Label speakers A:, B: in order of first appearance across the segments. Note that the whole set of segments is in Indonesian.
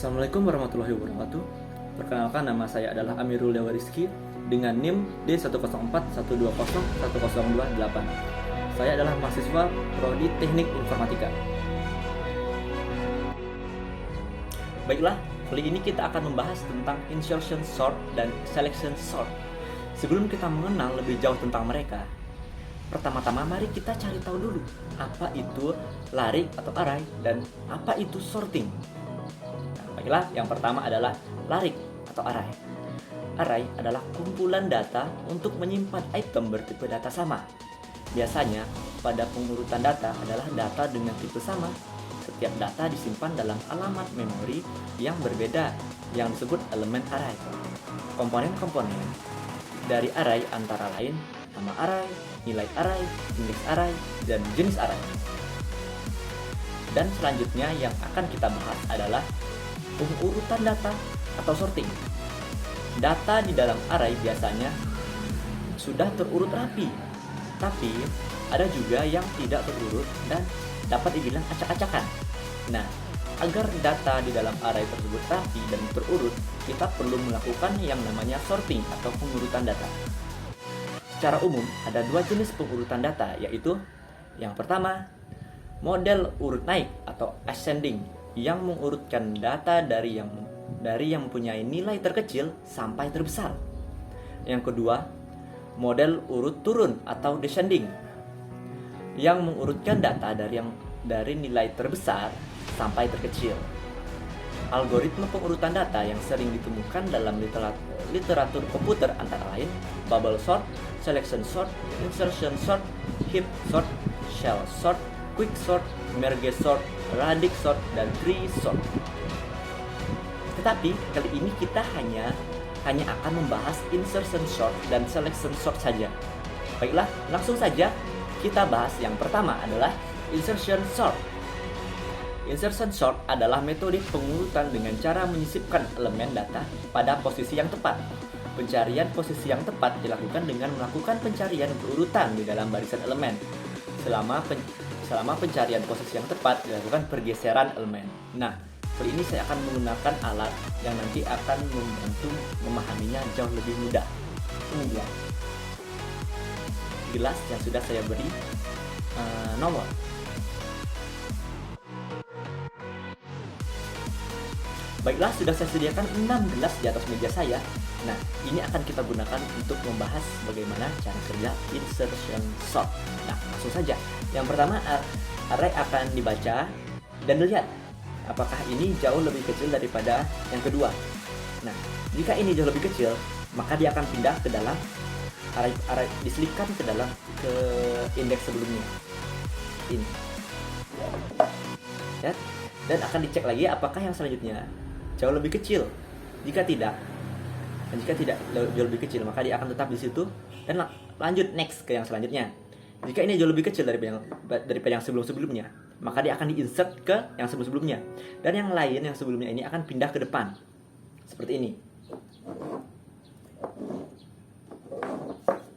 A: Assalamualaikum warahmatullahi wabarakatuh. Perkenalkan, nama saya adalah Amirul Dewa Rizky dengan NIM D10412010228. Saya adalah mahasiswa Prodi Teknik Informatika. Baiklah, kali ini kita akan membahas tentang insertion sort dan selection sort. Sebelum kita mengenal lebih jauh tentang mereka, pertama-tama mari kita cari tahu dulu apa itu larik atau array dan apa itu sorting. Baiklah, yang pertama adalah larik atau array. Array adalah kumpulan data untuk menyimpan item bertipe data sama. Biasanya, pada pengurutan data adalah data dengan tipe sama. Setiap data disimpan dalam alamat memori yang berbeda yang disebut elemen array. Komponen-komponen dari array antara lain nama array, nilai array, indeks array, dan jenis array. Dan selanjutnya yang akan kita bahas adalah pengurutan data atau sorting. Data di dalam array biasanya sudah terurut rapi, tapi ada juga yang tidak terurut dan dapat dibilang acak-acakan. Nah, agar data di dalam array tersebut rapi dan terurut, kita perlu melakukan yang namanya sorting atau pengurutan data. Secara umum, ada dua jenis pengurutan data, yaitu yang pertama, model urut naik atau ascending, yang mengurutkan data dari yang mempunyai nilai terkecil sampai terbesar. Yang kedua, model urut turun atau descending, yang mengurutkan data dari nilai terbesar sampai terkecil. Algoritma pengurutan data yang sering ditemukan dalam literatur komputer antara lain bubble sort, selection sort, insertion sort, heap sort, shell sort, quick sort, merge sort, radix sort, dan tree sort. Tetapi kali ini kita hanya akan membahas insertion sort dan selection sort saja. Baiklah, langsung saja kita bahas. Yang pertama adalah insertion sort. Insertion sort adalah metode pengurutan dengan cara menyisipkan elemen data pada posisi yang tepat. Pencarian posisi yang tepat dilakukan dengan melakukan pencarian berurutan di dalam barisan elemen. Selama pencarian posisi yang tepat dilakukan pergeseran elemen. Nah, kali ini saya akan menggunakan alat yang nanti akan membantu memahaminya jauh lebih mudah. Ini dia gelas yang sudah saya beri nomor. Baiklah, sudah saya sediakan 6 gelas di atas meja saya. Nah, ini akan kita gunakan untuk membahas bagaimana cara kerja insertion sort. Nah, langsung saja. Yang pertama, array akan dibaca dan dilihat apakah ini jauh lebih kecil daripada yang kedua. Nah, jika ini jauh lebih kecil, maka dia akan pindah ke dalam array diselipkan ke indeks sebelumnya. Ini. Ya. Dan akan dicek lagi apakah yang selanjutnya jauh lebih kecil. Jika tidak jauh lebih kecil, maka dia akan tetap di situ dan lanjut next ke yang selanjutnya. Jika ini jauh lebih kecil daripada yang sebelum-sebelumnya, maka dia akan diinsert ke yang sebelum-sebelumnya. Dan yang lain yang sebelumnya ini akan pindah ke depan. Seperti ini.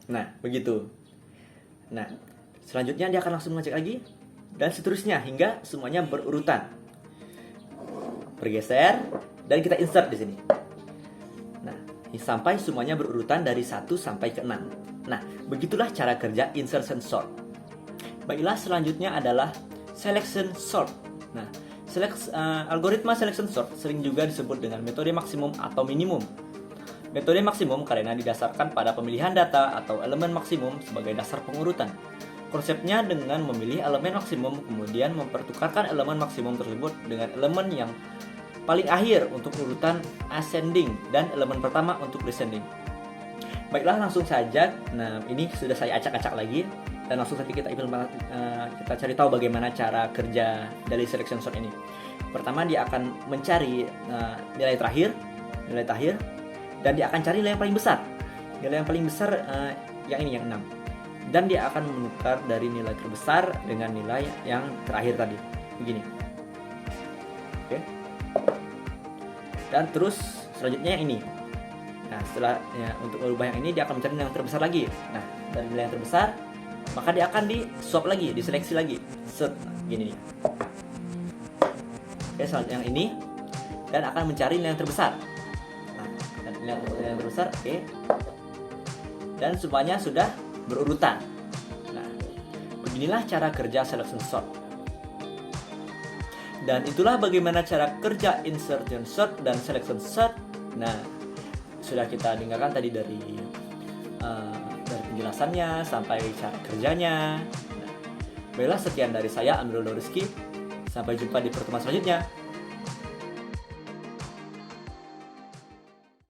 A: Nah, begitu. Nah, selanjutnya dia akan langsung mengecek lagi dan seterusnya hingga semuanya berurutan. Bergeser dan kita insert di sini. Nah, sampai semuanya berurutan dari 1 sampai ke 6. Nah, begitulah cara kerja insertion sort. Baiklah, selanjutnya adalah selection sort. Nah, algoritma selection sort sering juga disebut dengan metode maksimum atau minimum. Metode maksimum karena didasarkan pada pemilihan data atau elemen maksimum sebagai dasar pengurutan. Konsepnya dengan memilih elemen maksimum, kemudian mempertukarkan elemen maksimum tersebut dengan elemen yang paling akhir untuk urutan ascending dan elemen pertama untuk descending. Baiklah, langsung saja. Nah, ini sudah saya acak-acak lagi dan langsung saja kita cari tahu bagaimana cara kerja dari selection sort ini. Pertama, dia akan mencari nilai terakhir, dan dia akan cari nilai yang paling besar. Nilai yang paling besar yang ini, yang 6. Dan dia akan menukar dari nilai terbesar dengan nilai yang terakhir tadi. Begini. Oke. Dan terus selanjutnya yang ini. Nah, setelahnya untuk merubah yang ini dia akan mencari yang terbesar lagi. Nah, dari nilai yang terbesar, maka dia akan di swap lagi, diseleksi lagi. Set gini. Oke, selanjutnya yang ini dan akan mencari nilai yang terbesar. Nah, dan nilai yang terbesar, oke. Dan semuanya sudah berurutan. Nah, beginilah cara kerja selection sort. Dan itulah bagaimana cara kerja insertion sort dan selection sort. Nah, sudah kita dengarkan tadi dari penjelasannya sampai cara kerjanya. Nah, baiklah, sekian dari saya, Amrul Rizky. Sampai jumpa di pertemuan selanjutnya.